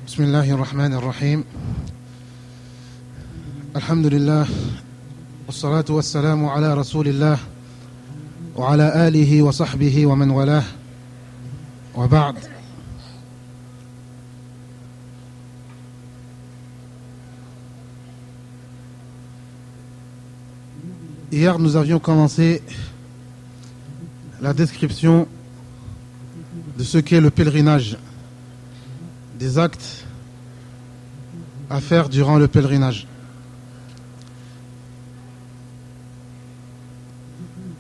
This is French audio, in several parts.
بسم الله الرحمن الرحيم الحمد لله والصلاة والسلام على رسول الله وعلى آله وصحبه ومن والاه وبعد. Hier, nous avions commencé la description de ce qu'est le pèlerinage, des actes à faire durant le pèlerinage.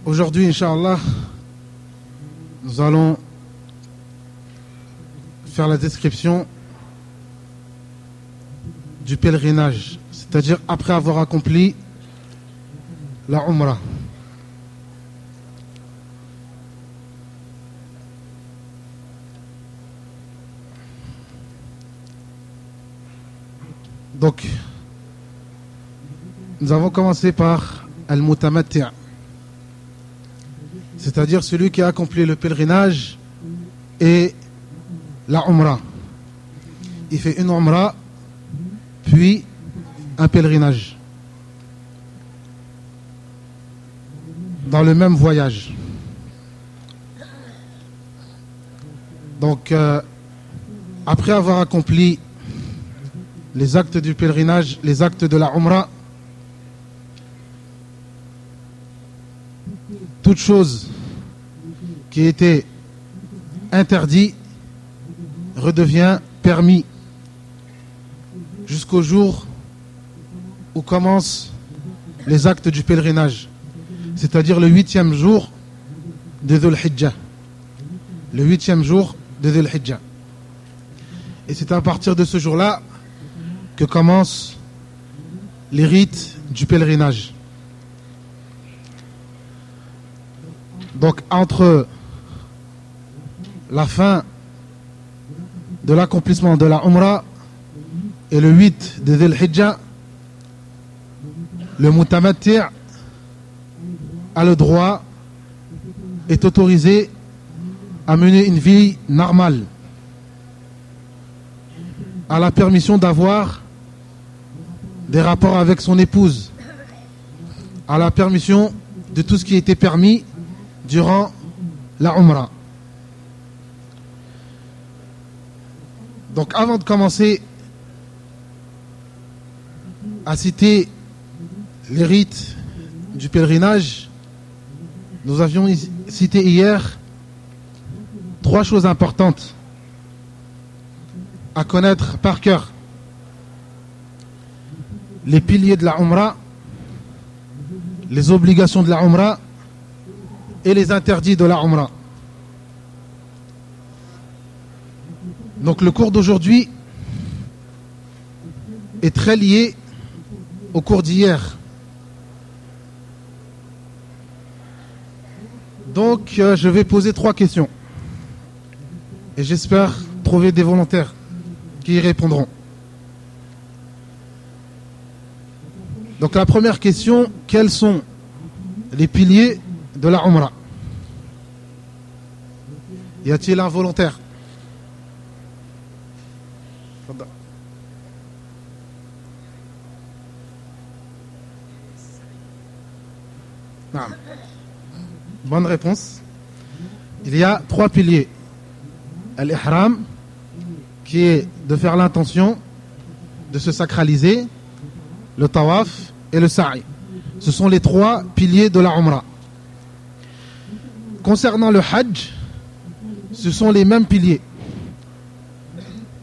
Aujourd'hui, Inch'Allah, nous allons faire la description du pèlerinage, c'est-à-dire après avoir accompli la Umrah. Donc, nous avons commencé par Al-Mutamatti', c'est-à-dire celui qui a accompli le pèlerinage et la Umrah. Il fait une Umrah, puis un pèlerinage, dans le même voyage. Donc, après avoir accompli les actes du pèlerinage, les actes de la Umrah, toute chose qui était interdite redevient permis jusqu'au jour où commencent les actes du pèlerinage, c'est-à-dire le 8e jour de Dhul Hijjah. Le 8e jour de Dhul Hijjah. Et c'est à partir de ce jour-là que commencent les rites du pèlerinage. Donc entre la fin de l'accomplissement de la Umrah et le 8 de Dhul Hijjah, le Mutamatti' a le droit, est autorisé à mener une vie normale, a la permission d'avoir des rapports avec son épouse, a la permission de tout ce qui était permis durant la Umrah. Donc avant de commencer à citer les rites du pèlerinage, nous avions cité hier 3 choses importantes à connaître par cœur. Les piliers de la Umrah, les obligations de la Umrah et les interdits de la Umrah. Donc le cours d'aujourd'hui est très lié au cours d'hier. Donc je vais poser 3 questions et j'espère trouver des volontaires qui y répondront. Donc la première question, quels sont les piliers de la Umrah? Y a-t-il un volontaire? Bonne réponse. Il y a 3 piliers. Al-Ihram, qui est de faire l'intention de se sacraliser, le Tawaf et le Sa'i. Ce sont les 3 piliers de la Umrah. Concernant le Hajj, ce sont les mêmes piliers.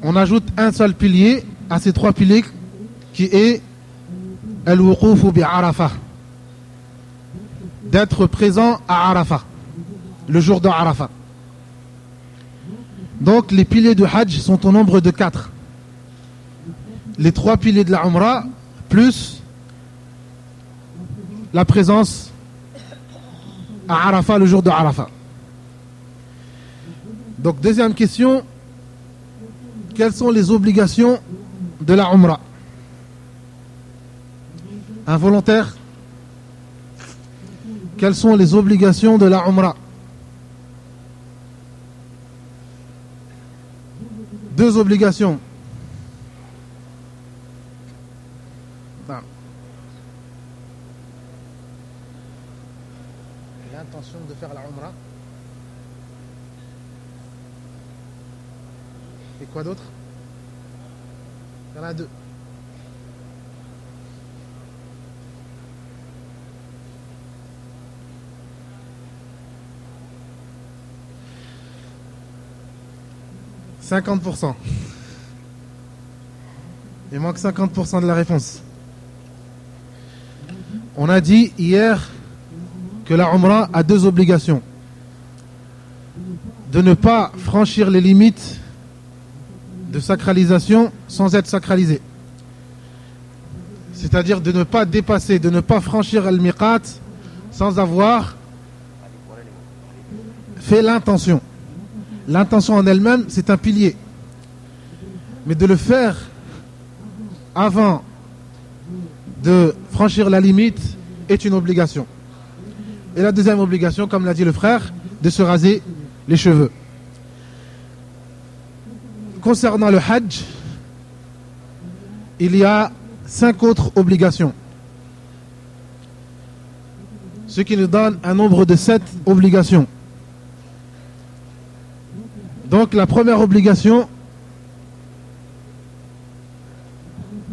On ajoute un seul pilier à ces 3 piliers qui est Al-Wuquf bi Arafah, d'être présent à Arafah, le jour de Arafah. Donc les piliers du Hajj sont au nombre de 4. Les 3 piliers de la Umrah plus la présence à Arafah le jour de Arafah. Donc deuxième question, quelles sont les obligations de la Umrah? Un volontaire? Quelles sont les obligations de la Umrah? 2 obligations. obligation de faire la Umrah. Et quoi d'autre? Il y en a deux. « 50%. Il manque 50% de la réponse. On a dit hier que la Umrah a deux obligations. De ne pas franchir les limites de sacralisation sans être sacralisé. C'est-à-dire de ne pas dépasser, de ne pas franchir al-miqat sans avoir fait l'intention. L'intention en elle-même, c'est un pilier. Mais de le faire avant de franchir la limite est une obligation. Et la deuxième obligation, comme l'a dit le frère, de se raser les cheveux. Concernant le Hajj, il y a 5 autres obligations. Ce qui nous donne un nombre de 7 obligations. Donc la première obligation,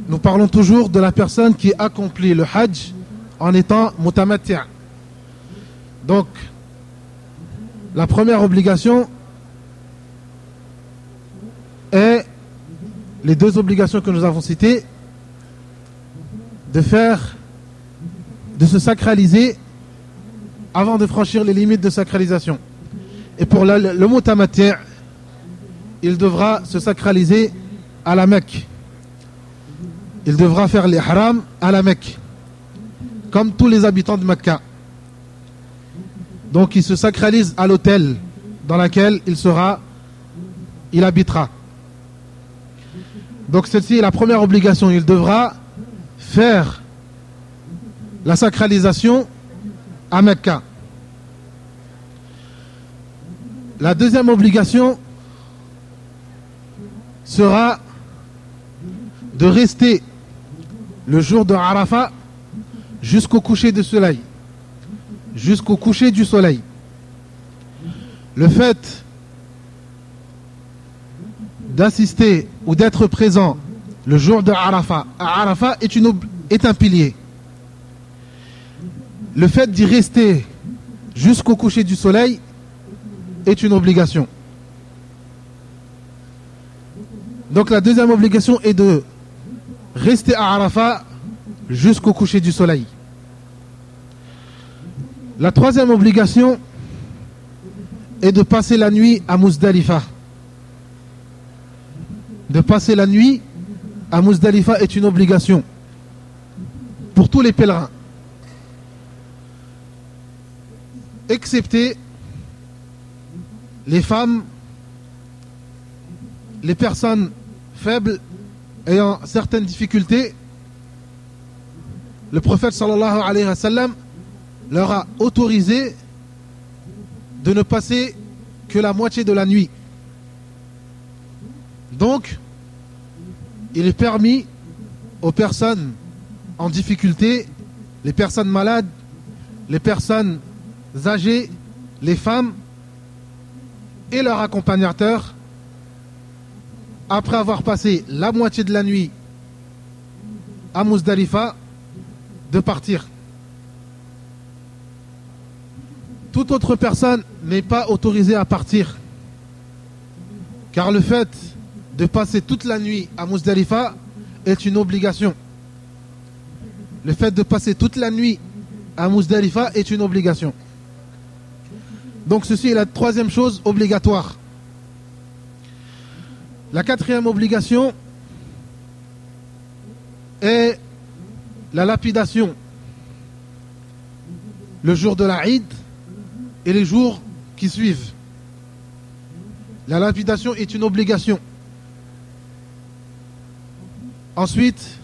nous parlons toujours de la personne qui accomplit le Hajj en étant mutamatti'. Donc la première obligation est les deux obligations que nous avons citées, de se sacraliser avant de franchir les limites de sacralisation. Et pour le mutamatti', il devra se sacraliser à la Mecque. Il devra faire l'ihram à la Mecque, comme tous les habitants de Mecca. Donc il se sacralise à l'hôtel dans lequel il habitera. Donc celle-ci est la première obligation. Il devra faire la sacralisation à Mecca. La deuxième obligation sera de rester le jour de Arafat jusqu'au coucher du soleil. Jusqu'au coucher du soleil. Le fait d'assister ou d'être présent le jour de Arafat à Arafat est un pilier. Le fait d'y rester jusqu'au coucher du soleil est une obligation. Donc la deuxième obligation est de rester à Arafat jusqu'au coucher du soleil. La troisième obligation est de passer la nuit à Muzdalifa. De passer la nuit à Muzdalifa est une obligation pour tous les pèlerins, excepté les femmes, les personnes faibles ayant certaines difficultés. Le prophète sallallahu alayhi wa sallam leur a autorisé de ne passer que la moitié de la nuit. Donc, il est permis aux personnes en difficulté, les personnes malades, les personnes âgées, les femmes et leurs accompagnateurs, après avoir passé la moitié de la nuit à Muzdalifa, de partir. Toute autre personne n'est pas autorisée à partir, car le fait de passer toute la nuit à Muzdalifa est une obligation. Le fait de passer toute la nuit à Muzdalifa est une obligation. Donc ceci est la troisième chose obligatoire. La quatrième obligation est la lapidation le jour de la Eid et les jours qui suivent. La lapidation est une obligation. Ensuite,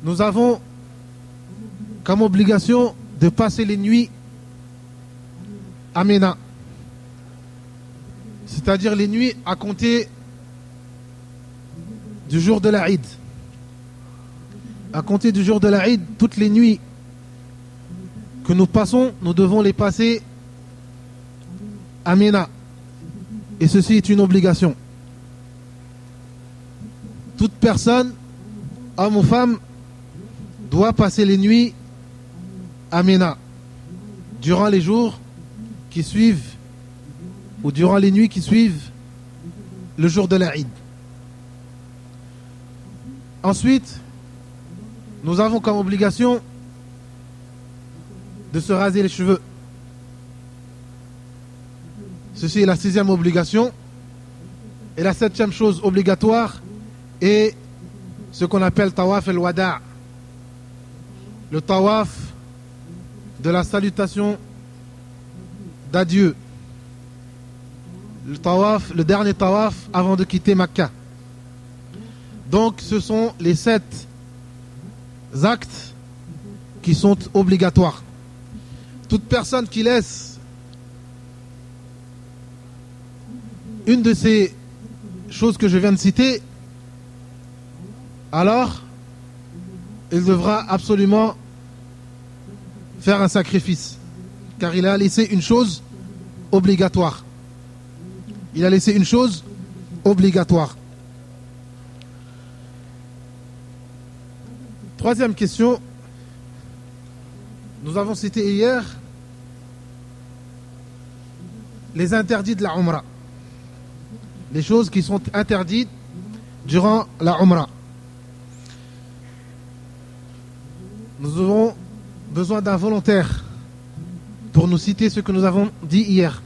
nous avons comme obligation de passer les nuits à Ména. C'est-à-dire les nuits à compter du jour de la Eid. À compter du jour de la Eid, toutes les nuits que nous passons, nous devons les passer à Mina. Et ceci est une obligation. Toute personne, homme ou femme, doit passer les nuits à Mina durant les jours qui suivent ou durant les nuits qui suivent le jour de l'Aïd. Ensuite, nous avons comme obligation de se raser les cheveux. Ceci est la 6e obligation. Et la 7e chose obligatoire est ce qu'on appelle tawaf el-wada'. Le tawaf de la salutation d'adieu. Le dernier tawaf avant de quitter Makkah. Donc ce sont les 7 actes qui sont obligatoires. Toute personne qui laisse une de ces choses que je viens de citer, alors il devra absolument faire un sacrifice, car il a laissé une chose obligatoire. Il a laissé une chose obligatoire. 3e question. Nous avons cité hier les interdits de la Umrah. Les choses qui sont interdites durant la Umrah. Nous aurons besoin d'un volontaire pour nous citer ce que nous avons dit hier.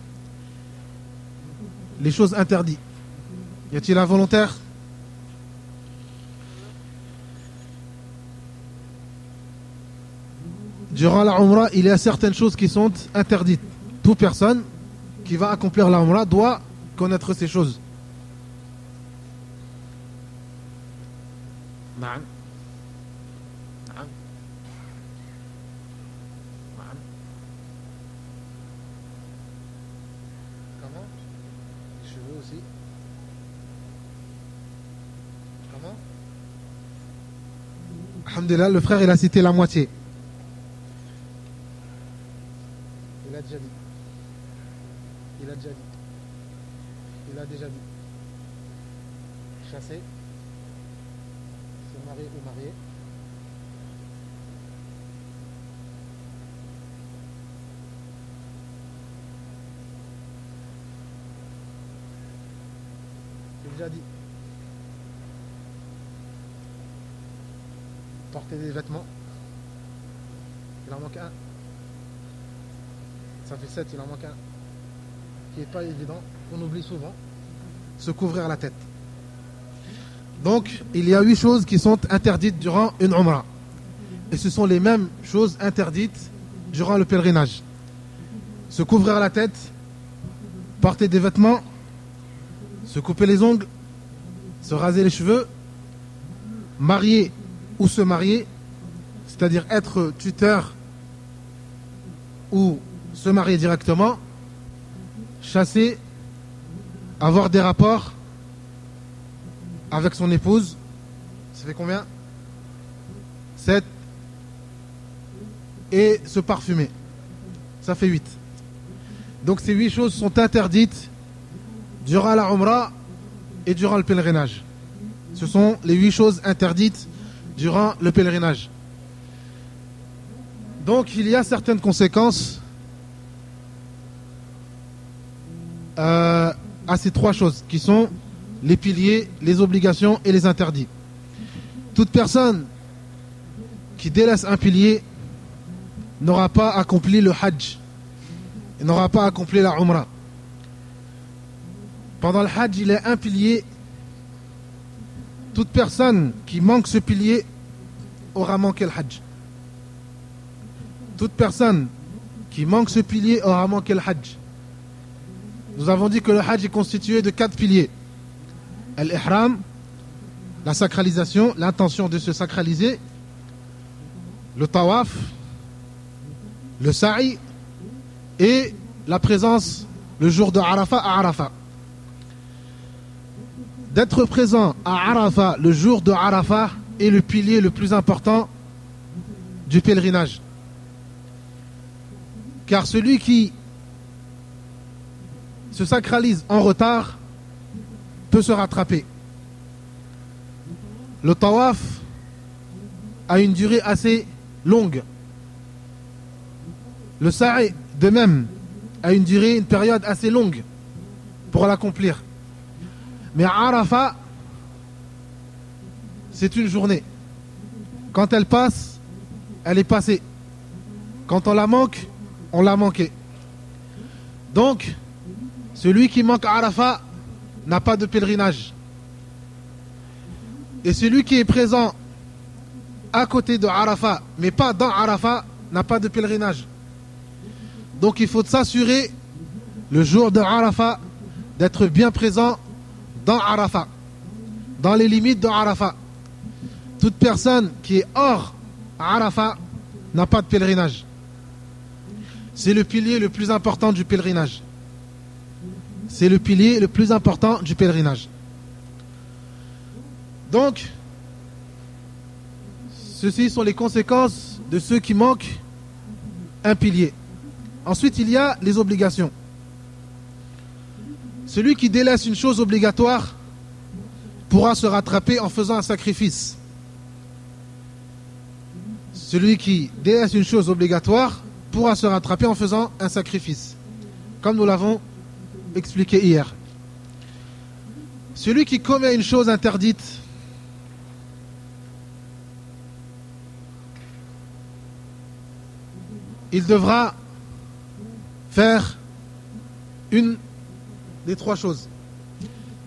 Les choses interdites. Y a-t-il un volontaire? Durant la Umrah, il y a certaines choses qui sont interdites. Toute personne qui va accomplir la Umrah doit connaître ces choses. نعم نعم نعم. Comment? Les cheveux aussi. Comment? Alhamdulillah, le frère il a cité la moitié. Il a déjà dit. Il a déjà dit. Il a déjà dit. Chasser. Se marier ou marier. J'ai déjà dit. Porter des vêtements. Il en manque un. Ça fait 7, il en manque un. Qui n'est pas évident, qu'on oublie souvent. Se couvrir la tête. Donc, il y a 8 choses qui sont interdites durant une Umrah. Et ce sont les mêmes choses interdites durant le pèlerinage. Se couvrir la tête, porter des vêtements, se couper les ongles, se raser les cheveux, marier ou se marier, c'est-à-dire être tuteur ou se marier directement, chasser, avoir des rapports avec son épouse. Ça fait combien? 7. Et se parfumer. Ça fait 8. Donc ces 8 choses sont interdites durant la Umrah et durant le pèlerinage. Ce sont les 8 choses interdites durant le pèlerinage. Donc il y a certaines conséquences à ces 3 choses qui sont les piliers, les obligations et les interdits. Toute personne qui délaisse un pilier n'aura pas accompli le Hajj, n'aura pas accompli la Umrah. Pendant le Hajj, il y a un pilier. Toute personne qui manque ce pilier aura manqué le Hajj. Toute personne qui manque ce pilier aura manqué le Hajj. Nous avons dit que le Hajj est constitué de 4 piliers. Al-Ihram, la sacralisation, l'intention de se sacraliser, le Tawaf, le Sa'i et la présence le jour de Arafat à Arafat. D'être présent à Arafat le jour de Arafat est le pilier le plus important du pèlerinage. Car celui qui se sacralise en retard peut se rattraper. Le tawaf a une durée assez longue. Le sa'i, de même, a une période assez longue pour l'accomplir. Mais Arafat, c'est une journée. Quand elle passe, elle est passée. Quand on la manque, on l'a manqué. Donc, celui qui manque Arafat n'a pas de pèlerinage. Et celui qui est présent à côté de Arafat, mais pas dans Arafat, n'a pas de pèlerinage. Donc il faut s'assurer, le jour de Arafat, d'être bien présent dans Arafat, dans les limites de Arafat. Toute personne qui est hors Arafat n'a pas de pèlerinage. C'est le pilier le plus important du pèlerinage. C'est le pilier le plus important du pèlerinage. Donc, ceci sont les conséquences de ceux qui manquent un pilier. Ensuite, il y a les obligations. Celui qui délaisse une chose obligatoire pourra se rattraper en faisant un sacrifice. Celui qui délaisse une chose obligatoire pourra se rattraper en faisant un sacrifice, comme nous l'avons expliqué hier. Celui qui commet une chose interdite il devra faire une des trois choses.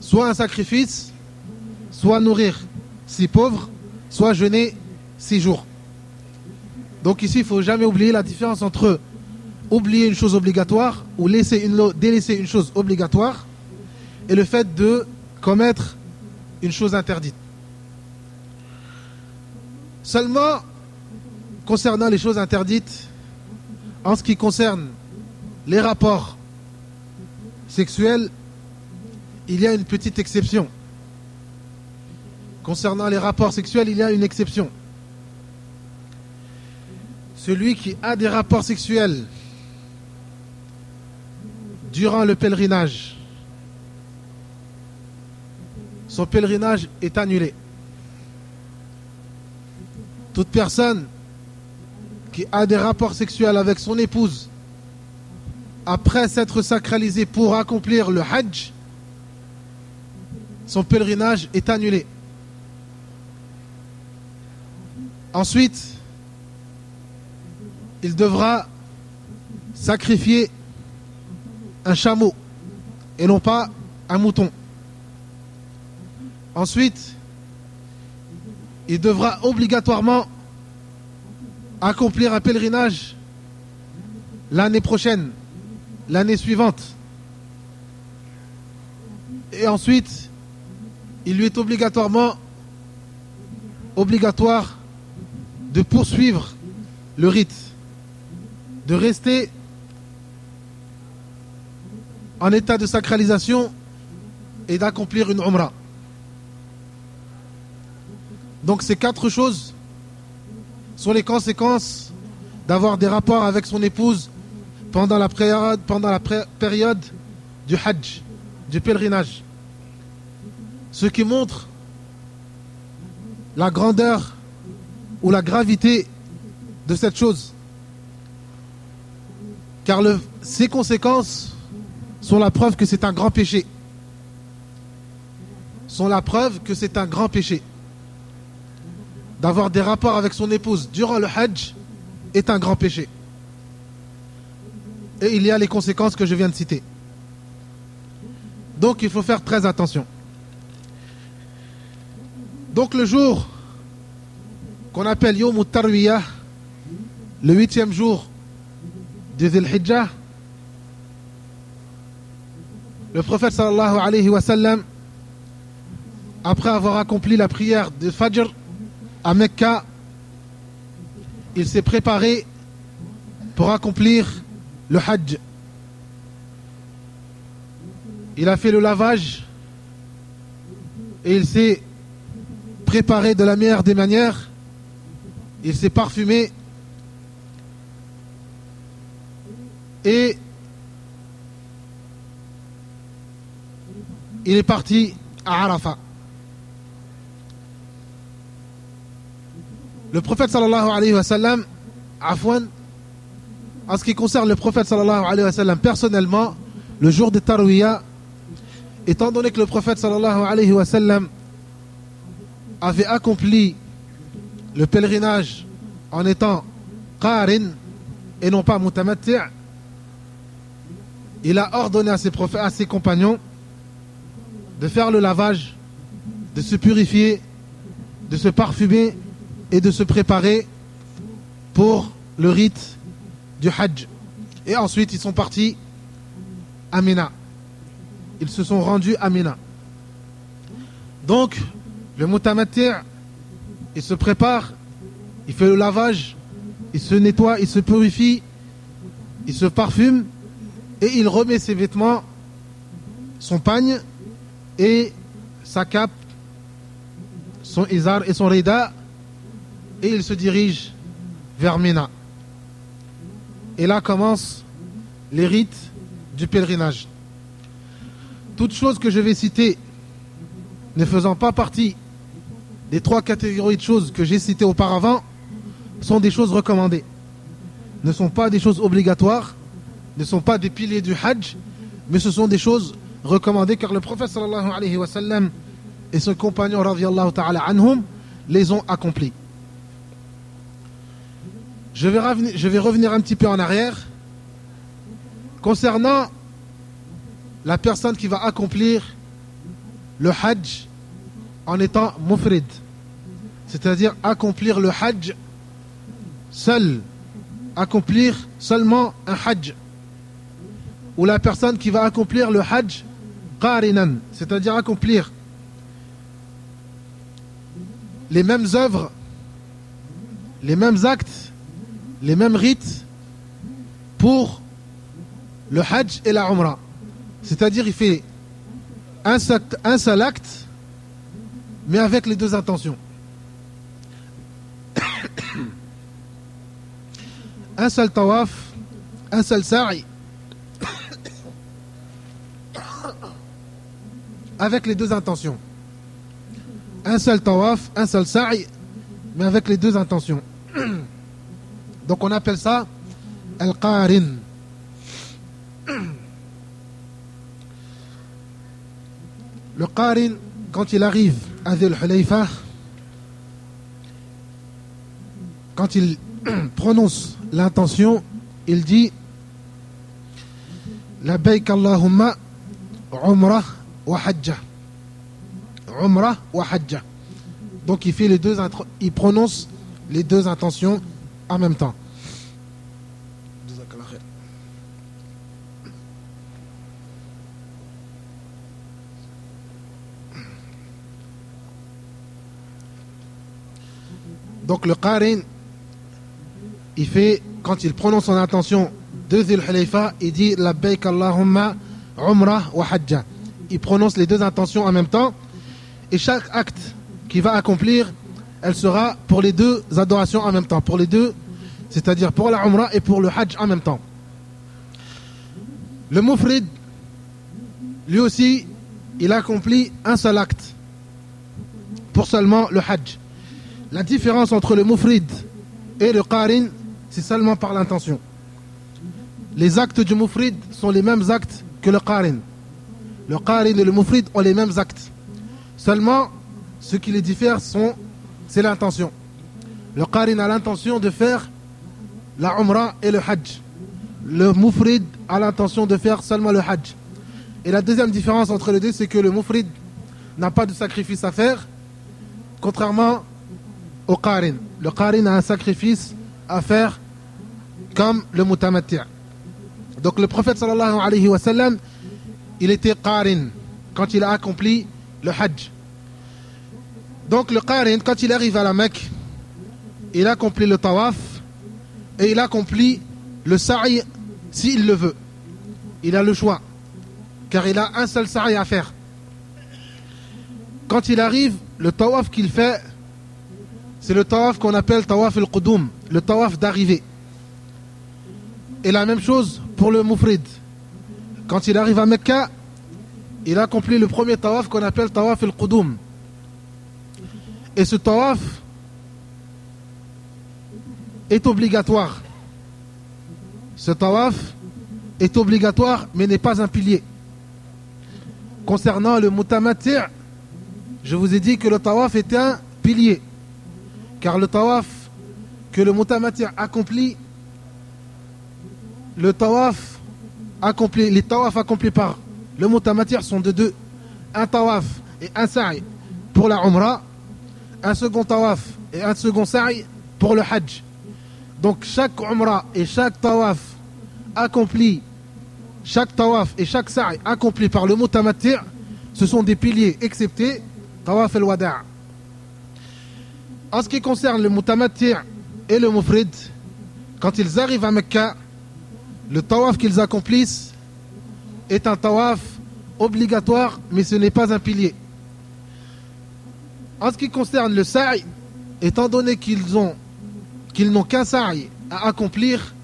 Soit un sacrifice, soit nourrir 6 pauvres, soit jeûner 6 jours. Donc ici, il ne faut jamais oublier la différence entre oublier une chose obligatoire ou délaisser une chose obligatoire et le fait de commettre une chose interdite. Seulement, concernant les choses interdites, en ce qui concerne les rapports sexuels, il y a une petite exception. Concernant les rapports sexuels, il y a une exception. Celui qui a des rapports sexuels durant le pèlerinage, son pèlerinage est annulé. Toute personne qui a des rapports sexuels avec son épouse après s'être sacralisé pour accomplir le hajj, son pèlerinage est annulé. Ensuite, il devra sacrifier un chameau et non pas un mouton. Ensuite, il devra obligatoirement accomplir un pèlerinage l'année prochaine, l'année suivante. Et ensuite, il lui est obligatoire de poursuivre le rite, de rester en état de sacralisation et d'accomplir une umrah. Donc ces 4 choses sont les conséquences d'avoir des rapports avec son épouse pendant la période du hajj, du pèlerinage. Ce qui montre la grandeur ou la gravité de cette chose. Car ces conséquences sont la preuve que c'est un grand péché. Sont la preuve que c'est un grand péché. D'avoir des rapports avec son épouse durant le hajj est un grand péché. Et il y a les conséquences que je viens de citer. Donc il faut faire très attention. Donc le jour qu'on appelle Yawm al-Tarwiyah, le 8e jour de Dhul Hijjah, le prophète sallallahu alayhi wa sallam, après avoir accompli la prière de Fajr à Mecca, il s'est préparé pour accomplir le Hajj. Il a fait le lavage et il s'est préparé de la meilleure des manières. Il s'est parfumé et il est parti à Arafat. Le prophète sallallahu alayhi wa sallam, afwan, en ce qui concerne le prophète sallallahu alayhi wa sallam personnellement, le jour de Tarwiyah, étant donné que le prophète sallallahu alayhi wa sallam avait accompli le pèlerinage en étant qarin et non pas mutamatti', il a ordonné à ses compagnons de faire le lavage, de se purifier, de se parfumer et de se préparer pour le rite du Hajj. Et ensuite, ils sont partis à Mina. Ils se sont rendus à Mina. Donc, le mutamatti', il se prépare, il fait le lavage, il se nettoie, il se purifie, il se parfume et il remet ses vêtements, son pagne et sa cape, son izar et son rida, et il se dirige vers Mina. Et là commencent les rites du pèlerinage. Toutes choses que je vais citer ne faisant pas partie des 3 catégories de choses que j'ai citées auparavant sont des choses recommandées. Ne sont pas des choses obligatoires, ne sont pas des piliers du Hajj, mais ce sont des choses recommandées car le prophète sallallahu alayhi wa sallam et son compagnon radiyallahu ta'ala anhum les ont accomplis. Je vais revenir un petit peu en arrière concernant la personne qui va accomplir le Hajj en étant mufrid, c'est-à-dire accomplir le Hajj seul, accomplir seulement un Hajj, ou la personne qui va accomplir le Hajj qarinan, c'est-à-dire accomplir les mêmes œuvres, les mêmes actes, les mêmes rites pour le Hajj et la Umrah. C'est-à-dire il fait un seul acte, mais avec les 2 intentions. Un seul tawaf, un seul sa'i, avec les 2 intentions. Un seul tawaf, un seul sa'i, mais avec les 2 intentions. Donc on appelle ça al-qarin. Le qarin, quand il arrive à Dhul Hulayfa, quand il prononce l'intention, il dit Labbaik Allahumma Umrah wa Hajja. Umrah wa Hajja. Donc il fait il prononce les 2 intentions en même temps. Donc le qarin, il fait, quand il prononce son intention de Dhul Hulayfa, il dit Labbaik Allahumma Umrah wa Hajja. Il prononce les 2 intentions en même temps, et chaque acte qu'il va accomplir, elle sera pour les 2 adorations en même temps, pour les 2, c'est-à-dire pour la Umrah et pour le Hajj en même temps. Le Mufrid, lui aussi, il accomplit un seul acte pour seulement le Hajj. La différence entre le Mufrid et le Qarin, c'est seulement par l'intention. Les actes du Mufrid sont les mêmes actes que le Qarin. Le Qarin et le Mufrid ont les mêmes actes. Seulement, ce qui les diffère, c'est l'intention. Le Qarin a l'intention de faire la Umrah et le Hajj. Le Mufrid a l'intention de faire seulement le Hajj. Et la deuxième différence entre les deux, c'est que le Mufrid n'a pas de sacrifice à faire, contrairement au Qarin. Le Qarin a un sacrifice à faire comme le Mutamatti'. Donc le prophète sallallahu alayhi wa sallam, il était Qarin quand il a accompli le Hajj. Donc le Qarin, quand il arrive à la Mecque, il accomplit le Tawaf et il accomplit le Sa'i s'il le veut. Il a le choix, car il a un seul Sa'i à faire. Quand il arrive, le Tawaf qu'il fait, c'est le Tawaf qu'on appelle Tawaf al-Qudum, le Tawaf d'arrivée. Et la même chose pour le Mufrid. Quand il arrive à Mecca, il accomplit le premier tawaf qu'on appelle tawaf al-Qudum. Et ce tawaf est obligatoire. Ce tawaf est obligatoire mais n'est pas un pilier. Concernant le mutamatti', je vous ai dit que le tawaf était un pilier. Car le tawaf que le mutamatti' accomplit, les tawafs accomplis par le mutamatti' sont de deux. Un tawaf et un sa'i pour la umrah, un second tawaf et un second sa'i pour le hajj. Donc chaque umrah et chaque tawaf accompli, chaque tawaf et chaque sa'i accompli par le mutamatti', ce sont des piliers, excepté tawaf al-wada'. En ce qui concerne le mutamatti' et le mufrid, quand ils arrivent à Mecca, le tawaf qu'ils accomplissent est un tawaf obligatoire, mais ce n'est pas un pilier. En ce qui concerne le sa'i, étant donné qu'ils n'ont qu'un sa'i à accomplir,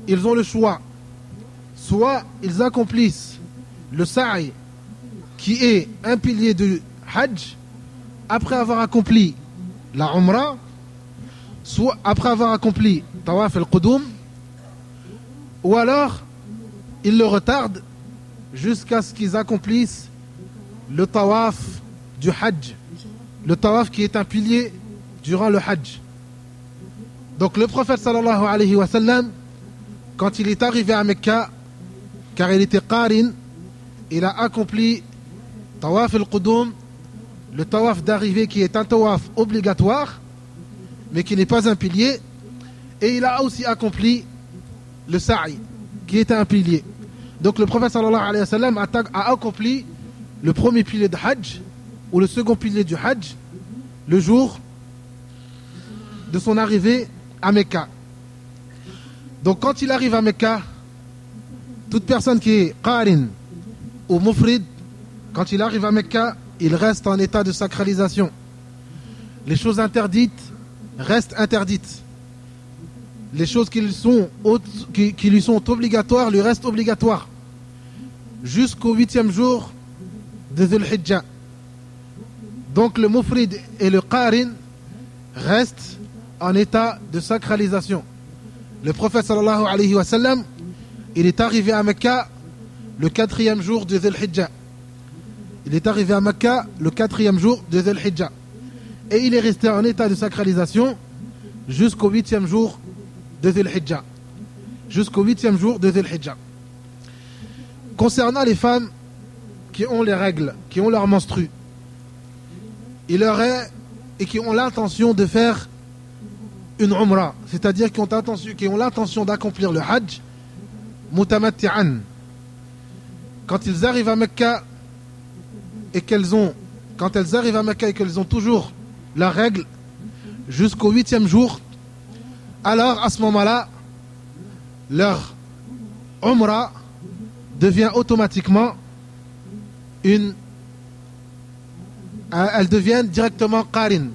ils ont le choix. Soit ils accomplissent le sa'i qui est un pilier du hajj après avoir accompli la umrah, soit après avoir accompli tawaf al-qudum, ou alors ils le retardent jusqu'à ce qu'ils accomplissent le tawaf du hajj, le tawaf qui est un pilier durant le hajj. Donc le prophète sallallahu alayhi wa sallam, quand il est arrivé à Mecca, car il était qarin, il a accompli tawaf al-qudum, le tawaf d'arrivée qui est un tawaf obligatoire mais qui n'est pas un pilier, et il a aussi accompli le sa'i qui est un pilier. Donc le prophète sallallahu alayhi wa sallam a accompli le premier pilier de hajj ou le second pilier du hajj le jour de son arrivée à Mecca. Donc quand il arrive à Mecca, toute personne qui est qarin ou mufrid, quand il arrive à Mecca, il reste en état de sacralisation. Les choses interdites restent interdites. Les choses qui lui sont obligatoires lui restent obligatoires jusqu'au 8e jour de Dhul Hijjah. Donc le mufrid et le qarin restent en état de sacralisation. Le prophète sallallahu alayhi wa sallam, il est arrivé à Mecca le 4e jour de Dhul Hijjah. Il est arrivé à Mecca le 4e jour de Dhul Hijjah. Et il est resté en état de sacralisation jusqu'au 8e jour de Dhul Hijjah. Jusqu'au 8e jour de Dhul Hijjah. Concernant les femmes qui ont les règles, qui ont leur menstru, il aurait et qui ont l'intention de faire une umrah, c'est-à-dire qui ont l'intention d'accomplir le hajj mutamatti'an. Quand ils arrivent à Mecca et qu'elles ont toujours la règle jusqu'au 8e jour, alors à ce moment-là, leur umrah devient automatiquement elles deviennent directement qarin.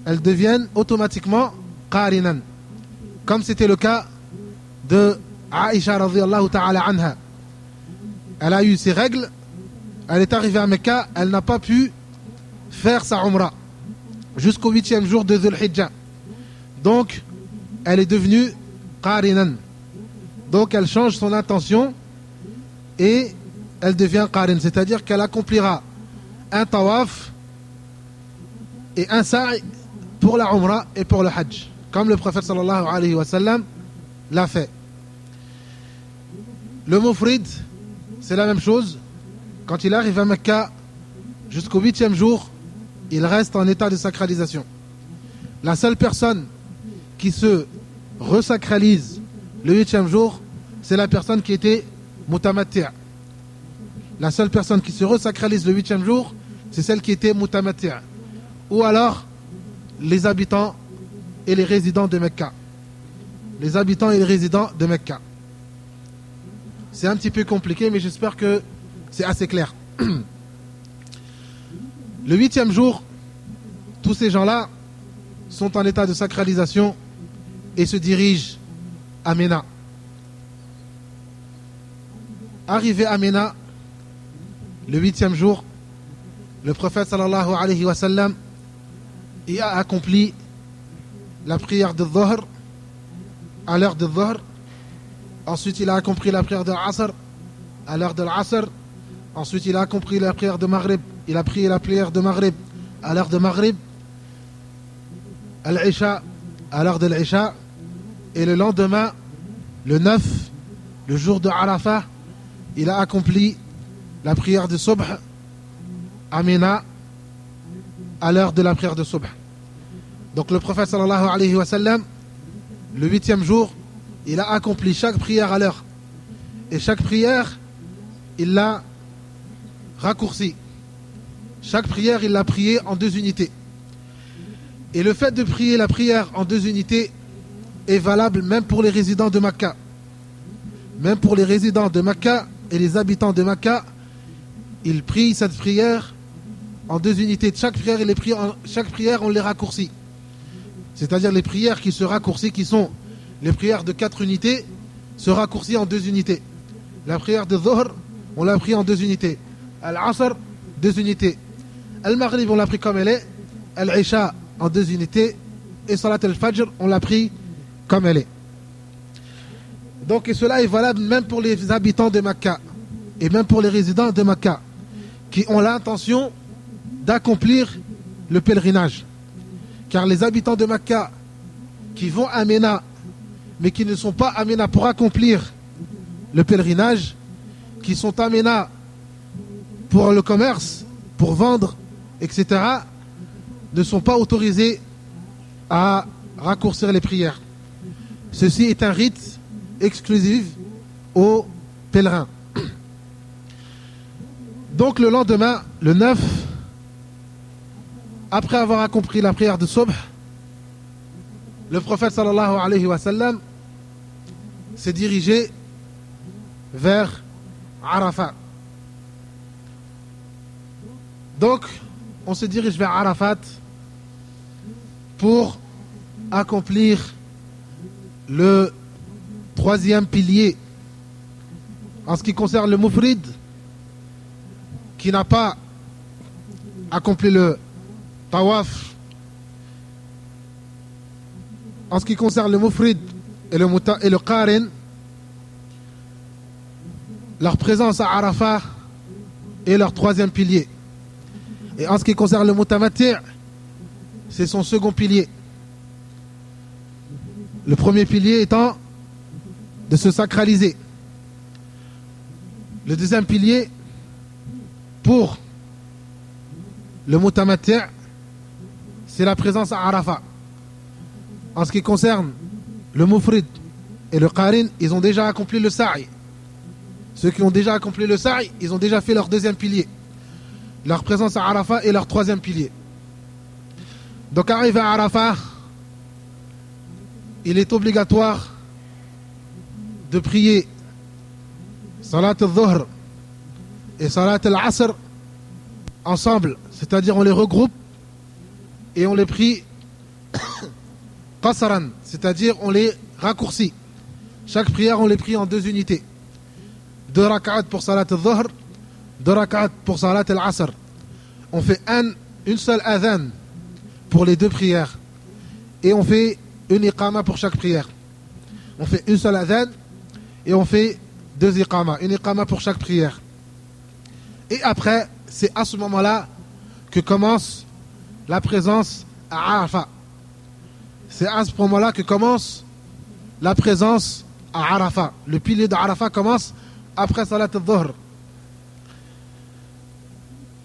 Elles deviennent automatiquement qarinan. Comme c'était le cas de Aïcha radhiyallahu ta'ala anha. Elle a eu ses règles, elle est arrivée à Mecca, elle n'a pas pu faire sa umrah jusqu'au 8e jour de Dhul Hijjah. Donc, elle est devenue qarinan. Donc, elle change son intention et elle devient qarin. C'est-à-dire qu'elle accomplira un tawaf et un sa'i pour la umrah et pour le hajj, comme le prophète sallallahu alayhi wa sallam l'a fait. Le mufrid, c'est la même chose. Quand il arrive à Mecca, jusqu'au 8e jour, il reste en état de sacralisation. La seule personne qui se resacralise le 8e jour, c'est la personne qui était mutamatti'. La seule personne qui se resacralise le 8e jour, c'est celle qui était mutamatti'. Ou alors, les habitants et les résidents de Mecca. Les habitants et les résidents de Mecca. C'est un petit peu compliqué, mais j'espère que c'est assez clair. Le 8e jour, tous ces gens-là sont en état de sacralisation et se dirigent à Mina. Arrivé à Mina, le 8e jour, le prophète sallallahu alayhi wa sallam y a accompli la prière de Dhuhr à l'heure de Dhuhr. Ensuite, il a accompli la prière de l'Asr à l'heure de l'Asr. Ensuite, il a accompli la prière de Maghrib. Il a prié la prière de Maghrib à l'heure de Maghrib. Al-Isha à l'heure de l'Isha. Et le lendemain, le 9, le jour de Arafah, il a accompli la prière de Subh à Mina à l'heure de la prière de Subh. Donc le prophète sallallahu alayhi wa sallam, le 8e jour, il a accompli chaque prière à l'heure. Et chaque prière, il l'a raccourci. Chaque prière, il l'a priée en 2 unités. Et le fait de prier la prière en 2 unités est valable même pour les résidents de Makka. Même pour les résidents de Makka et les habitants de Makka, ils prient cette prière en 2 unités. Chaque prière, on les raccourcit. C'est-à-dire les prières qui se raccourcissent, qui sont les prières de 4 unités, se raccourcissent en 2 unités. La prière de Dhuhr, on l'a pris en 2 unités. Al-Asr, 2 unités. Al-Maghrib, on l'a pris comme elle est. Al-Isha, en 2 unités. Et Salat al-Fajr, on l'a pris comme elle est. Donc, et cela est valable même pour les habitants de Makka et même pour les résidents de Makka qui ont l'intention d'accomplir le pèlerinage. Car les habitants de Makka qui vont à Mina mais qui ne sont pas à Mina pour accomplir le pèlerinage, qui sont à Mina pour le commerce, pour vendre, etc., ne sont pas autorisés à raccourcir les prières. Ceci est un rite exclusif aux pèlerins. Donc le lendemain, le 9, après avoir accompli la prière de Subh, le prophète sallallahu alayhi wa sallam s'est dirigé vers Arafat. Donc, on se dirige vers Arafat pour accomplir le 3e pilier en ce qui concerne le Mufrid qui n'a pas accompli le Tawaf. En ce qui concerne le Mufrid et le Qarin, leur présence à Arafat est leur 3e pilier. Et en ce qui concerne le Mutamatti', c'est son 2e pilier. Le 1er pilier étant de se sacraliser. Le 2e pilier pour le Mutamatti', c'est la présence à Arafat. En ce qui concerne le Mufrid et le Qarin, ils ont déjà accompli le Sa'i. Ceux qui ont déjà accompli le Sa'i, ils ont déjà fait leur 2e pilier. Leur présence à Arafat est leur 3e pilier. Donc arrivé à Arafat, il est obligatoire de prier Salat al-Dhuhr et Salat al-Asr ensemble, c'est-à-dire on les regroupe et on les prie Qasran, c'est-à-dire on les raccourcit. Chaque prière on les prie en 2 unités. 2 rak'at pour Salat al-Dhuhr, 2 rak'at pour Salat al-Asr. On fait une seule adhan pour les 2 prières et on fait une iqama pour chaque prière. On fait une seule adhan et on fait 2 iqama, une iqama pour chaque prière. Et après, c'est à ce moment-là que commence la présence à Arafat. C'est à ce moment-là que commence la présence à Arafat. Le pilier d'Arafat commence après Salat al-Dhuhr.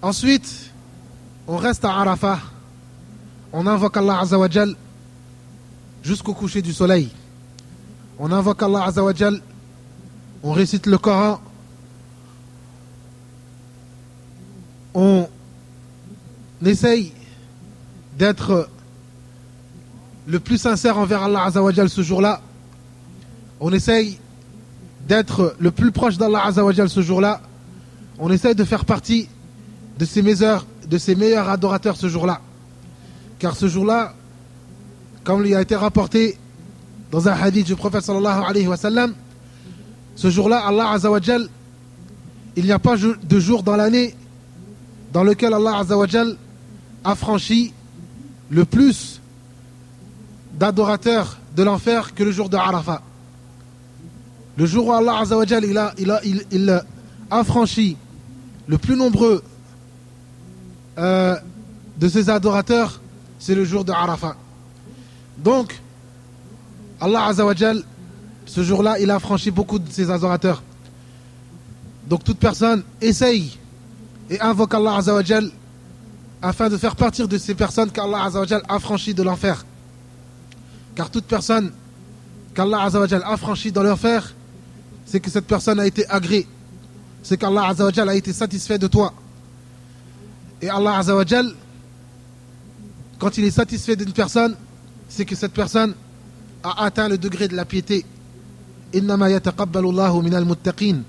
Ensuite, on reste à Arafat. On invoque Allah Azza wa Jal jusqu'au coucher du soleil. On invoque Allah Azza wa Jal, on récite le Coran, on essaye d'être le plus sincère envers Allah Azza wa Jal ce jour-là. On essaye d'être le plus proche d'Allah Azza wa Jal ce jour-là. On essaye de faire partie de ses meilleurs adorateurs ce jour-là. Car ce jour-là, comme il a été rapporté dans un hadith du prophète sallallahu alayhi wa sallam, ce jour-là, Allah Azza wa Jal, il n'y a pas de jour dans l'année dans lequel Allah Azza wa Jal a franchi le plus d'adorateurs de l'enfer que le jour de Arafat. Le jour où Allah Azza wa Jal il a franchi le plus nombreux de ses adorateurs, c'est le jour de Arafat. Donc, Allah Azza wa Jal, ce jour-là, il a franchi beaucoup de ses adorateurs. Donc, toute personne essaye et invoque Allah Azza wa Jal afin de faire partir de ces personnes qu'Allah Azza wa Jal a franchies de l'enfer. Car toute personne qu'Allah Azza wa Jal a franchie dans l'enfer, c'est que cette personne a été agréée. C'est qu'Allah Azza wa Jal a été satisfait de toi. Et Allah Azza wa Jal, quand il est satisfait d'une personne, c'est que cette personne a atteint le degré de la piété. Innama yataqabbalu Allahu minal muttaqin.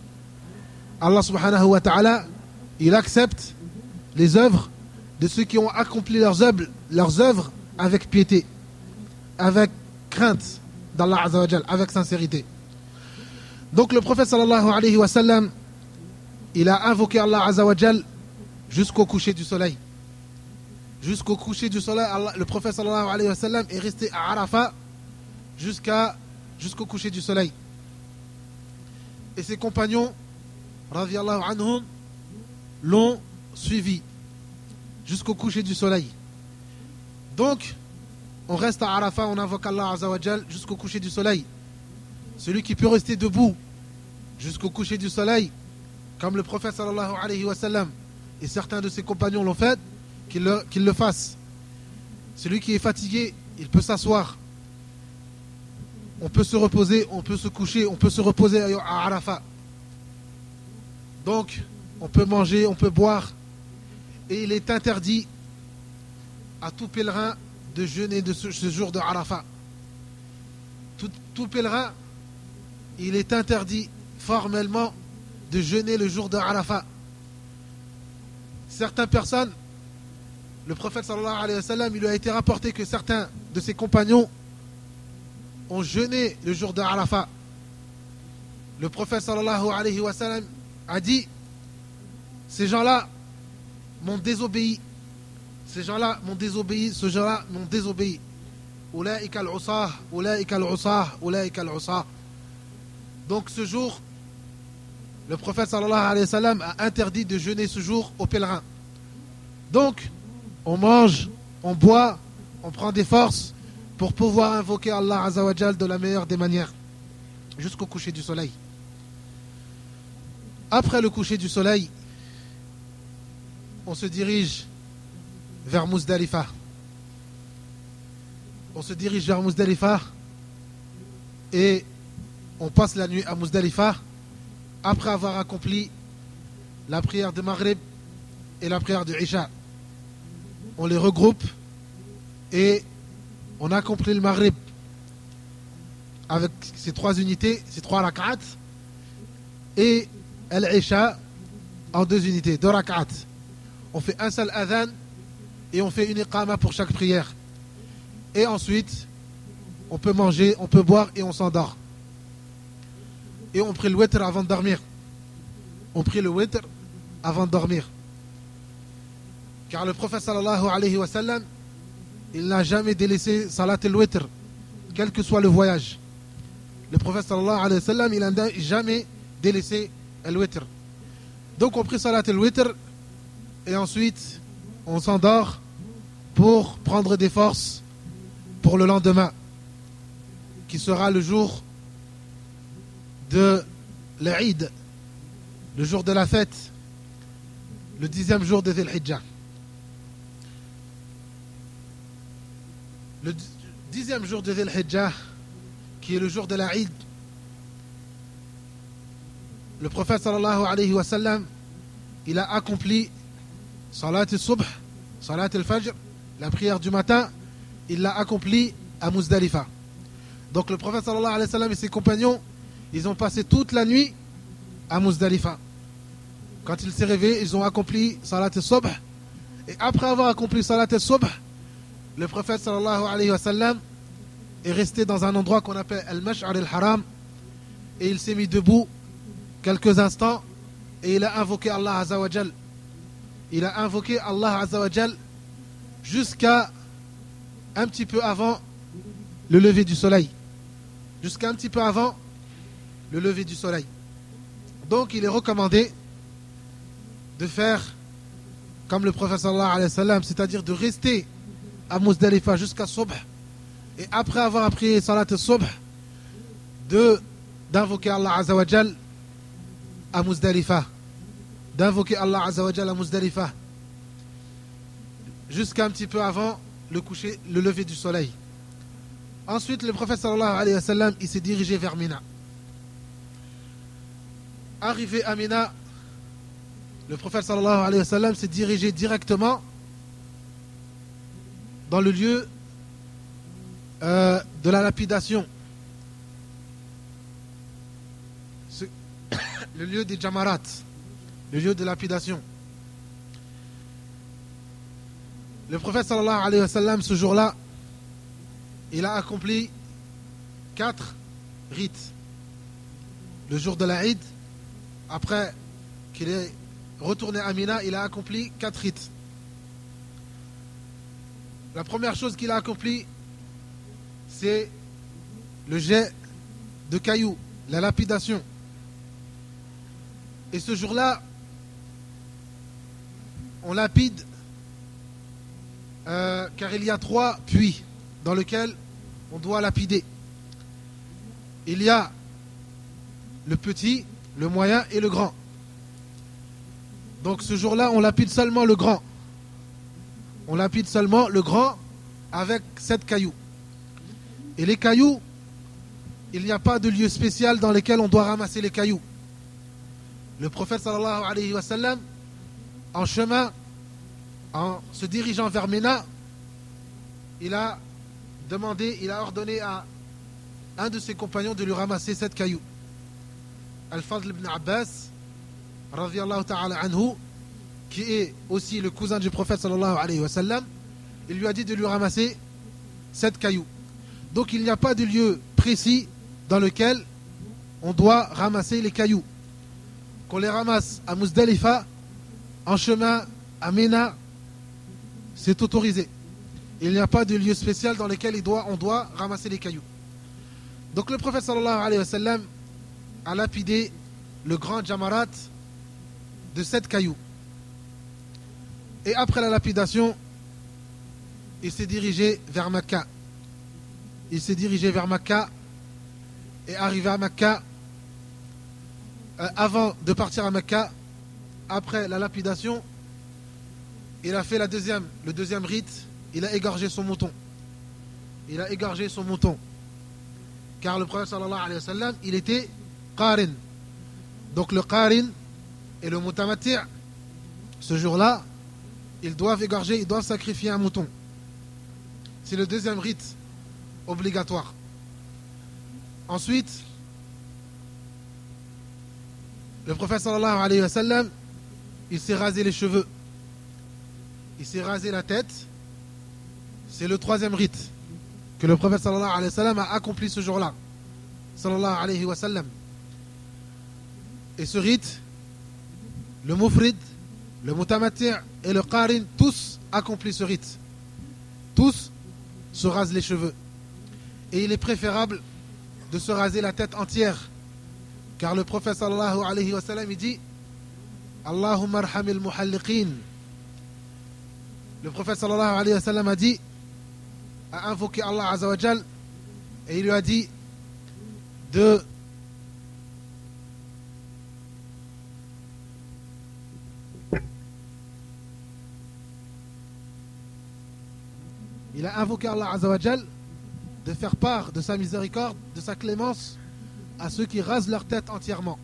Allah subhanahu wa ta'ala, il accepte les œuvres de ceux qui ont accompli leurs œuvres avec piété, avec crainte d'Allah Azza wa Jal, avec sincérité. Donc le prophète sallallahu alayhi wa sallam, il a invoqué Allah Azza wa Jal jusqu'au coucher du soleil. Jusqu'au coucher du soleil, le prophète sallallahu alayhi wa sallam est resté à Arafat jusqu'au coucher du soleil. Et ses compagnons, radiyallahu anhum, l'ont suivi jusqu'au coucher du soleil. Donc, on reste à Arafat, on invoque Allah Azza wa Jal jusqu'au coucher du soleil. Celui qui peut rester debout jusqu'au coucher du soleil, comme le prophète sallallahu alayhi wa sallam et certains de ses compagnons l'ont fait, qu'il le fasse. Celui qui est fatigué, il peut s'asseoir. On peut se reposer, on peut se coucher, on peut se reposer à Arafat. Donc, on peut manger, on peut boire. Et il est interdit à tout pèlerin de jeûner de ce jour de Arafat. Tout pèlerin, il est interdit formellement de jeûner le jour de Arafat. Certaines personnes, le prophète sallallahu alayhi wa sallam, il lui a été rapporté que certains de ses compagnons ont jeûné le jour de Arafat. Le prophète sallallahu alayhi wa sallam a dit: ces gens-là m'ont désobéi. Ces gens-là m'ont désobéi. Ce gens-là m'ont désobéi. Ulaïka al-usah, ulaïka al-usah, ulaïka al-usah. Donc ce jour, le prophète sallallahu alayhi wa sallam a interdit de jeûner ce jour aux pèlerins. Donc, on mange, on boit, on prend des forces pour pouvoir invoquer Allah Azza wa Jal de la meilleure des manières, jusqu'au coucher du soleil. Après le coucher du soleil, on se dirige vers Muzdalifa. On se dirige vers Muzdalifa et on passe la nuit à Muzdalifa après avoir accompli la prière de Maghrib et la prière de Isha. On les regroupe et on accomplit le Maghrib avec ces trois unités, ces trois rak'at, et l'Isha en deux unités, deux rak'at. On fait un seul adhan et on fait une iqama pour chaque prière. Et ensuite, on peut manger, on peut boire et on s'endort. Et on prie le witr avant de dormir. On prie le witr avant de dormir. Car le prophète sallallahu alayhi wa sallam, il n'a jamais délaissé salat al-witr, quel que soit le voyage. Le prophète sallallahu alayhi wa sallam, il n'a jamais délaissé al-witr. Donc on prie salat al-witr et ensuite on s'endort pour prendre des forces pour le lendemain, qui sera le jour de l'Eid, le jour de la fête, le 10e jour de Dhul Hijjah. Le 10e jour de Dhul Hijjah, qui est le jour de l'Eid, le prophète sallallahu alayhi wa sallam, il a accompli salat al-subh, salat al-fajr, la prière du matin, il l'a accompli à Muzdalifa. Donc le prophète sallallahu alayhi wa sallam et ses compagnons, ils ont passé toute la nuit à Muzdalifa. Quand il s'est réveillé, ils ont accompli salat al-subh. Et après avoir accompli salat al-subh, le prophète sallallahu alayhi wa sallam, est resté dans un endroit qu'on appelle Al-Mash'ar al-Haram et il s'est mis debout quelques instants et il a invoqué Allah Azza wa Jal. Il a invoqué Allah Azza wa Jal jusqu'à un petit peu avant le lever du soleil. Jusqu'à un petit peu avant le lever du soleil. Donc il est recommandé de faire comme le prophète sallallahu alayhi wa sallam, c'est-à-dire de rester à Muzdalifa jusqu'à Subh et après avoir prié Salat al-Subh d'invoquer Allah Azza wa Jal à Muzdalifa, d'invoquer Allah Azza wa Jal à Muzdalifa jusqu'à un petit peu avant le lever du soleil. Ensuite le prophète sallallahu alayhi wa sallam il s'est dirigé vers Mina. Arrivé à Mina, le prophète sallallahu alayhi wa sallam s'est dirigé directement dans le lieu de la lapidation, le lieu des Jamarat, le lieu de lapidation. Le prophète sallallahu alayhi wa sallam ce jour-là, il a accompli 4 rites. Le jour de la Eid, après qu'il est retourné à Mina, il a accompli 4 rites. La première chose qu'il a accompli, c'est le jet de cailloux, la lapidation. Et ce jour-là, on lapide car il y a 3 puits dans lesquels on doit lapider. Il y a le petit, le moyen et le grand. Donc ce jour-là, on lapide seulement le grand. On lapide seulement le grand avec 7 cailloux. Et les cailloux, il n'y a pas de lieu spécial dans lequel on doit ramasser les cailloux. Le prophète sallallahu alayhi wa sallam, en chemin, en se dirigeant vers Mina, il a ordonné à un de ses compagnons de lui ramasser 7 cailloux. Al-Fadl ibn Abbas, radiyallahu ta'ala anhu, qui est aussi le cousin du prophète sallallahu alayhi wa sallam, il lui a dit de lui ramasser 7 cailloux. Donc il n'y a pas de lieu précis dans lequel on doit ramasser les cailloux. Qu'on les ramasse à Muzdalifa, en chemin à Mina, c'est autorisé. Il n'y a pas de lieu spécial dans lequel on doit ramasser les cailloux. Donc le prophète sallallahu alayhi wa sallam a lapidé le grand Jamarat de 7 cailloux. Et après la lapidation, il s'est dirigé vers Mecca. Il s'est dirigé vers Mecca et arrivé à Mecca, avant de partir à Mecca, après la lapidation, il a fait le deuxième rite, il a égorgé son mouton. Il a égorgé son mouton. Car le prophète sallallahu alayhi wa sallam, il était qarin. Donc le qarin et le mutamati', ce jour-là, ils doivent égorger, ils doivent sacrifier un mouton. C'est le deuxième rite obligatoire. Ensuite, le prophète sallallahu alayhi wa sallam, il s'est rasé les cheveux. Il s'est rasé la tête. C'est le troisième rite que le prophète sallallahu alayhi wa sallam a accompli ce jour-là. Sallallahu alayhi wa sallam. Et ce rite, le mufrid, le mutamati' et le qarin, tous accomplissent ce rite. Tous se rasent les cheveux. Et il est préférable de se raser la tête entière. Car le prophète sallallahu alayhi wa sallam, il dit Allahumma arhamil muhalliqin. Le prophète sallallahu alayhi wa sallam a dit, a invoqué Allah Azza wa Jal, et il lui a dit il a invoqué Allah Azza wa Jal de faire part de sa miséricorde, de sa clémence à ceux qui rasent leur tête entièrement.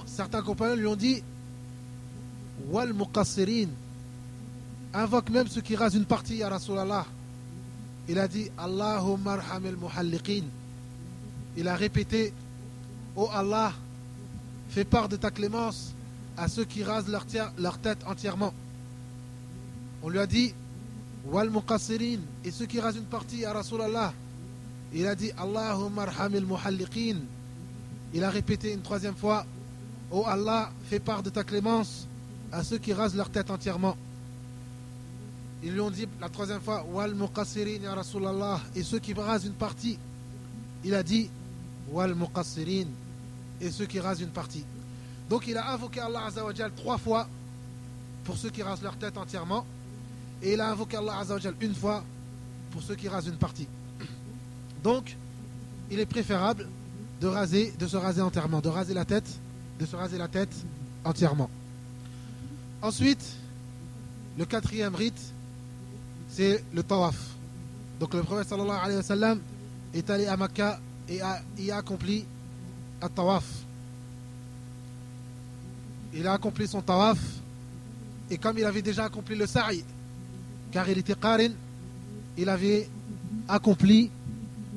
Certains compagnons lui ont dit Wal muqassirin, invoque même ceux qui rasent une partie, ya Rasulallah. Il a dit Allahumma arhamil muhalliqin. Il a répété Oh Allah, fais part de ta clémence à ceux qui rasent leur tête entièrement. On lui a dit wal muqassirin, et ceux qui rasent une partie à Rasulallah. Il a dit Allahumma arhamil muhalliqin. Il a répété une troisième fois, oh Allah, fais part de ta clémence à ceux qui rasent leur tête entièrement. Ils lui ont dit la troisième fois, wal muqassirin ya Rasulallah, et ceux qui rasent une partie. Il a dit wal muqassirin, et ceux qui rasent une partie. Donc il a invoqué Allah Azza wa Jal 3 fois pour ceux qui rasent leur tête entièrement, et il a invoqué Allah Azza wa Jal une fois pour ceux qui rasent une partie. Donc il est préférable de se raser entièrement, de se raser la tête entièrement. Ensuite, le quatrième rite, c'est le tawaf. Donc le prophète sallallahu alayhi wa sallam est allé à Makkah et y a accompli un tawaf. Il a accompli son tawaf, et comme il avait déjà accompli le sa'i, car il était qarin, il avait accompli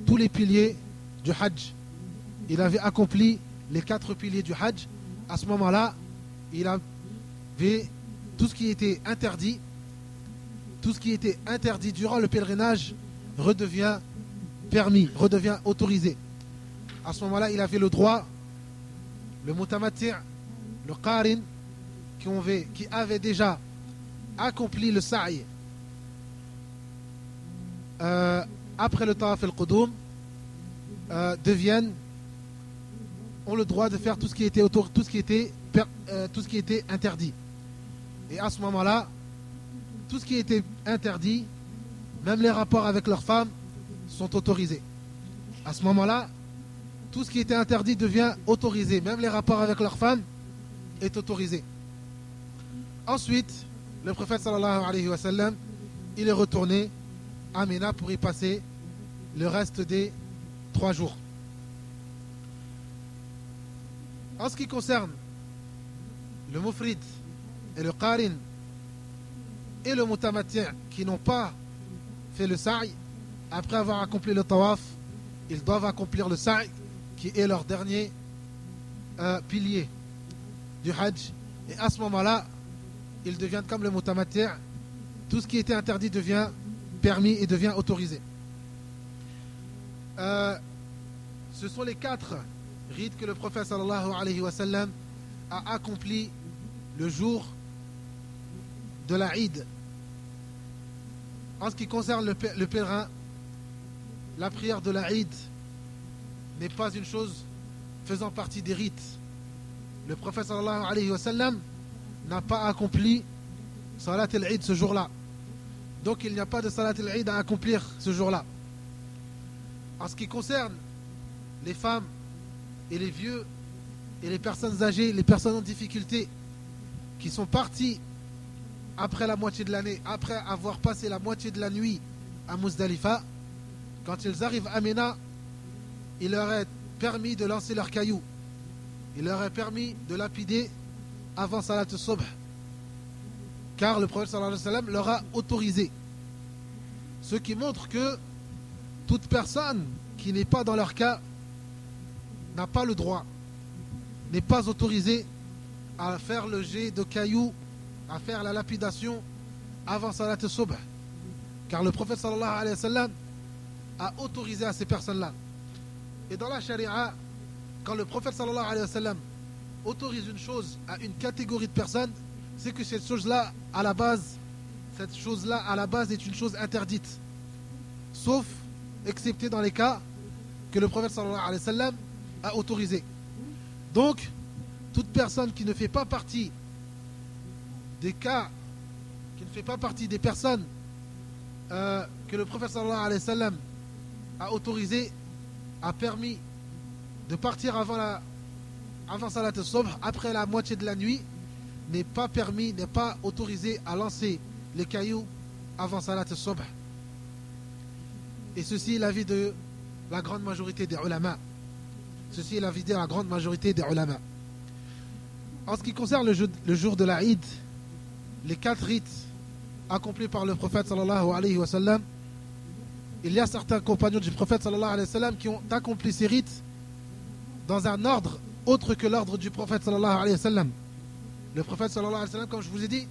tous les piliers du hajj. Il avait accompli les 4 piliers du hajj. À ce moment-là, il avait tout ce qui était interdit. Tout ce qui était interdit durant le pèlerinage redevient permis, redevient autorisé. À ce moment-là, il avait le droit, le mutamatti', le qarin, qui avait déjà accompli le sa'i après le tawaf al-qudum, ont le droit de faire tout ce qui était interdit. Et à ce moment-là, tout ce qui était interdit, même les rapports avec leurs femmes, sont autorisés. À ce moment-là, tout ce qui était interdit devient autorisé. Même les rapports avec leurs femmes est autorisé. Ensuite, le prophète sallallahu alayhi wa sallam, il est retourné à Mina pour y passer le reste des 3 jours. En ce qui concerne le mufrid et le qarin et le mutamatti' qui n'ont pas fait le sa'i, après avoir accompli le tawaf, ils doivent accomplir le sa'i, qui est leur dernier pilier du hajj. Et à ce moment-là, ils deviennent comme le mutamatti'. Tout ce qui était interdit devient permis et devient autorisé. Ce sont les 4 rites que le prophète sallallahu alayhi wa sallam a accompli le jour de la Eid. En ce qui concerne le pèlerin, la prière de la Eid n'est pas une chose faisant partie des rites. Le prophète sallallahu alayhi wa sallam n'a pas accompli Salat al-Eid ce jour-là. Donc il n'y a pas de Salat al-Eid à accomplir ce jour-là. En ce qui concerne les femmes et les vieux et les personnes âgées, les personnes en difficulté qui sont parties après la moitié de l'année, après avoir passé la moitié de la nuit à Muzdalifa, quand ils arrivent à Mina, il leur est permis de lancer leurs cailloux. Il leur est permis de lapider avant Salat al-Subh, car le prophète sallallahu alayhi wa sallam leur a autorisé. Ce qui montre que toute personne qui n'est pas dans leur cas n'a pas le droit, n'est pas autorisée à faire le jet de cailloux, à faire la lapidation avant Salat al-Subh, car le prophète sallallahu alayhi wa sallam a autorisé à ces personnes-là. Et dans la charia, quand le prophète sallallahu alayhi wa sallam autorise une chose à une catégorie de personnes, c'est que cette chose-là, à la base, est une chose interdite. Sauf, excepté dans les cas que le prophète sallallahu alayhi wa sallam a autorisé. Donc, toute personne qui ne fait pas partie des cas, qui ne fait pas partie des personnes que le prophète sallallahu alayhi wa sallam a autorisé, a permis de partir avant Salat al-Subh, après la moitié de la nuit, n'est pas permis, n'est pas autorisé à lancer les cailloux avant Salat al-Subh. Et ceci est l'avis de la grande majorité des ulama. Ceci est l'avis de la grande majorité des ulama. En ce qui concerne le jour de la Eid, les 4 rites accomplis par le prophète sallallahu alayhi wa sallam, il y a certains compagnons du prophète sallallahu alayhi wa sallam qui ont accompli ces rites dans un ordre autre que l'ordre du prophète sallallahu alayhi wa sallam. Le prophète sallallahu alayhi wa sallam, comme je vous ai dit,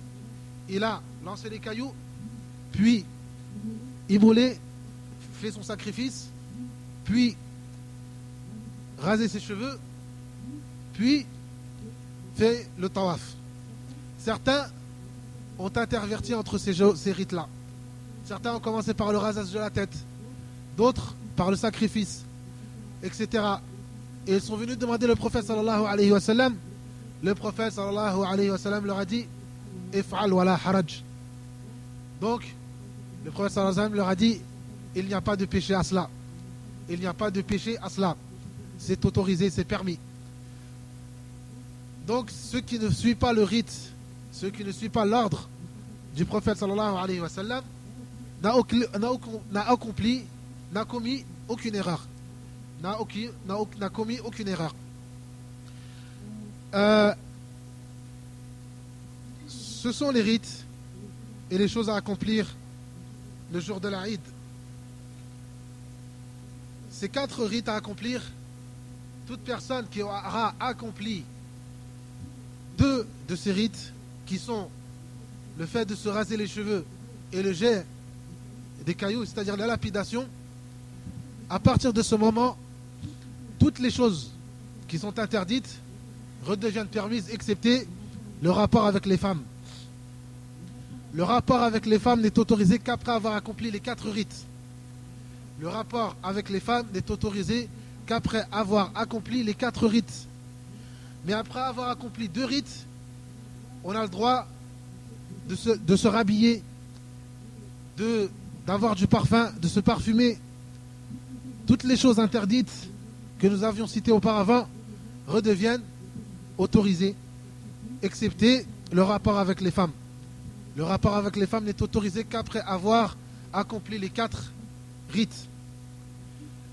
il a lancé les cailloux, puis immoler, fait son sacrifice, puis raser ses cheveux, puis fait le tawaf. Certains ont interverti entre ces rites-là. Certains ont commencé par le rasage de la tête, d'autres par le sacrifice, etc. Et ils sont venus demander le prophète sallallahu alayhi wa sallam. Le prophète sallallahu alayhi wa sallam leur a dit If'al wala haraj. Donc, le prophète sallallahu alayhi wa sallam leur a dit il n'y a pas de péché à cela. Il n'y a pas de péché à cela. C'est autorisé, c'est permis. Donc, ceux qui ne suivent pas le rite, ceux qui ne suivent pas l'ordre du prophète sallallahu alayhi wa sallam, n'a commis aucune erreur. N'a commis aucune erreur. Ce sont les rites et les choses à accomplir le jour de l'Aïd. Ces 4 rites à accomplir, toute personne qui aura accompli 2 de ces rites, qui sont le fait de se raser les cheveux et le jet des cailloux, c'est-à-dire la lapidation, à partir de ce moment, toutes les choses qui sont interdites redeviennent permises, excepté le rapport avec les femmes. Le rapport avec les femmes n'est autorisé qu'après avoir accompli les 4 rites. Le rapport avec les femmes n'est autorisé qu'après avoir accompli les 4 rites. Mais après avoir accompli 2 rites, on a le droit de se rhabiller, d'avoir du parfum, de se parfumer. Toutes les choses interdites que nous avions citées auparavant redeviennent autorisées, excepté le rapport avec les femmes. Le rapport avec les femmes n'est autorisé qu'après avoir accompli les 4 rites.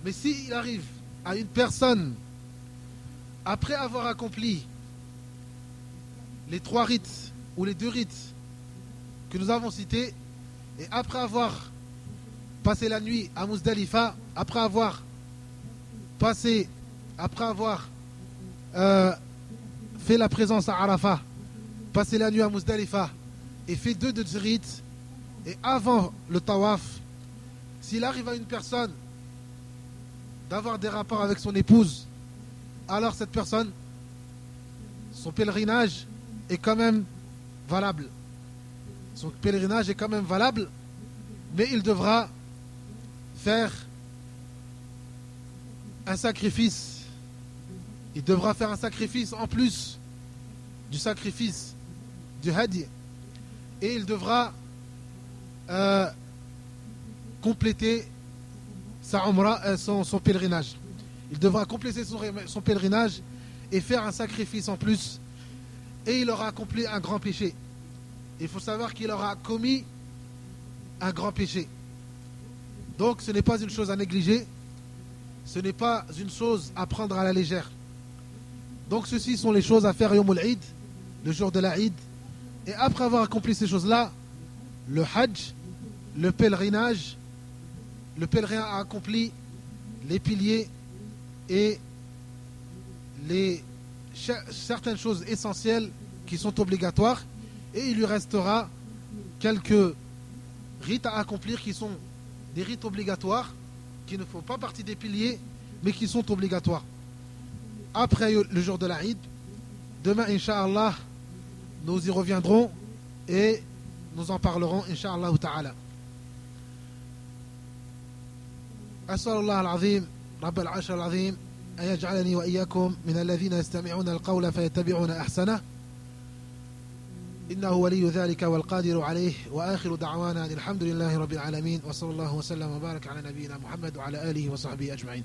Mais s'il arrive à une personne, après avoir accompli les 3 rites ou les 2 rites que nous avons cités, et après avoir passé la nuit à Muzdalifa, après avoir fait la présence à Arafat, passé la nuit à Muzdalifa et fait 2 de ces rites, et avant le tawaf, s'il arrive à une personne d'avoir des rapports avec son épouse, alors cette personne, son pèlerinage est quand même valable. Son pèlerinage est quand même valable, mais il devra faire un sacrifice. Il devra faire un sacrifice en plus du sacrifice du hadi. Et il devra compléter sa umrah, son pèlerinage. Il devra compléter son pèlerinage et faire un sacrifice en plus. Et il aura accompli un grand péché. Il faut savoir qu'il aura commis un grand péché. Donc ce n'est pas une chose à négliger. Ce n'est pas une chose à prendre à la légère. Donc ceci sont les choses à faire Yawm al-Eid, le jour de l'Aïd. Et après avoir accompli ces choses-là, le Hajj, le pèlerinage, le pèlerin a accompli les piliers et certaines choses essentielles qui sont obligatoires, et il lui restera quelques rites à accomplir qui sont des rites obligatoires, qui ne font pas partie des piliers, mais qui sont obligatoires. Après le jour de l'Aïd, demain, Inch'Allah, nous y reviendrons et nous en parlerons, Inch'Allah ta'ala. أسأل الله العظيم رب العرش العظيم أن يجعلني وإياكم من الذين يستمعون القول فيتبعون أحسنه إنه ولي ذلك والقادر عليه وآخر دعوانا الحمد لله رب العالمين وصلى الله وسلم وبارك على نبينا محمد وعلى آله وصحبه أجمعين.